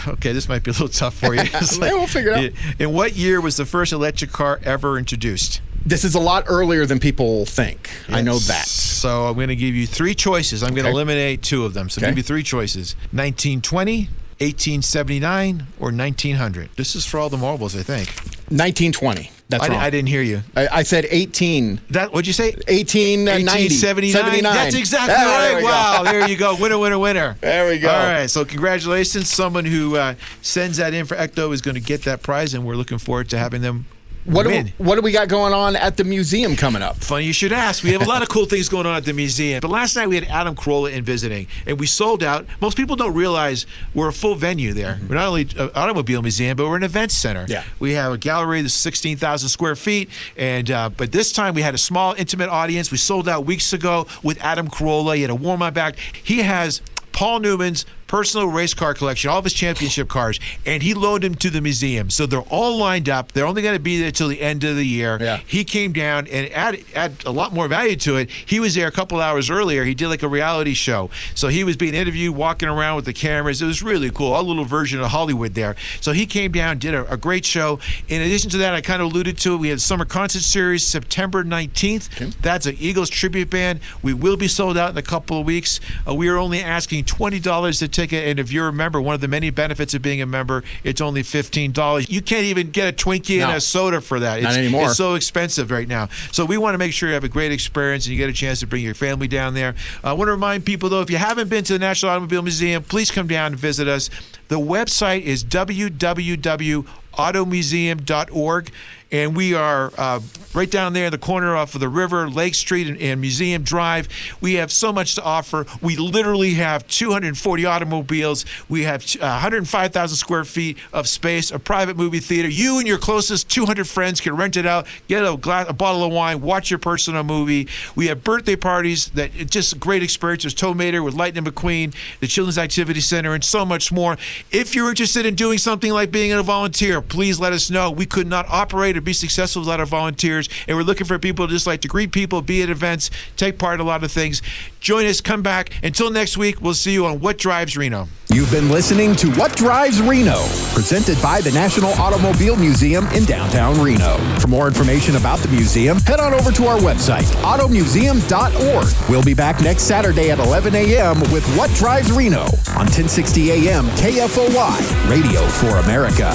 Okay, this might be a little tough for you. We'll figure it out. In what year was the first electric car ever introduced? This is a lot earlier than people think. Yes. I know that. So I'm going to give you 3 choices. I'm going to eliminate 2 of them. So I'll give you 3 choices. 1920, 1879, or 1900. This is for all the marbles, I think. 1920. That's wrong. I didn't hear you. I said 18. What'd you say? 1890. 79. That's exactly right. Wow, there you go. Winner. There we go. All right, so congratulations. Someone who sends that in for ECTO is going to get that prize, and we're looking forward to having them What do we got going on at the museum coming up? Funny you should ask. We have a lot of cool things going on at the museum. But last night we had Adam Carolla in visiting, and we sold out. Most people don't realize we're a full venue there. We're not only an automobile museum, but we're an event center. Yeah. We have a gallery that's 16,000 square feet, and but this time we had a small, intimate audience. We sold out weeks ago with Adam Carolla. He had a warm-up act. He has Paul Newman's personal race car collection, all of his championship cars, and he loaned them to the museum. So they're all lined up. They're only going to be there till the end of the year. Yeah. He came down and add a lot more value to it. He was there a couple hours earlier. He did like a reality show. So he was being interviewed, walking around with the cameras. It was really cool, a little version of Hollywood there. So he came down, did a great show. In addition to that, I kind of alluded to it, we had the Summer Concert Series September 19th. Okay. That's an Eagles tribute band. We will be sold out in a couple of weeks. We are only asking $20 a ticket, and if you're a member, one of the many benefits of being a member, it's only $15. You can't even get a Twinkie and a soda for that. Not anymore. It's so expensive right now. So we want to make sure you have a great experience and you get a chance to bring your family down there. I want to remind people, though, if you haven't been to the National Automobile Museum, please come down and visit us. The website is www.automuseum.org. And we are right down there in the corner off of the river, Lake Street and Museum Drive. We have so much to offer. We literally have 240 automobiles. We have 105,000 square feet of space, a private movie theater. You and your closest 200 friends can rent it out, get a bottle of wine, watch your personal movie. We have birthday parties that just a great experience. There's Toe Mater with Lightning McQueen, the Children's Activity Center, and so much more. If you're interested in doing something like being a volunteer, please let us know. We could not operate or be successful without our volunteers, and we're looking for people just like to greet people, be at events, take part in a lot of things. Join us, come back. Until next week, we'll see you on What Drives Reno. You've been listening to What Drives Reno, presented by the National Automobile Museum in downtown Reno. For more information about the museum, head on over to our website, automuseum.org. We'll be back next Saturday at 11 a.m. with What Drives Reno on 1060 a.m. KFOY, Radio for America.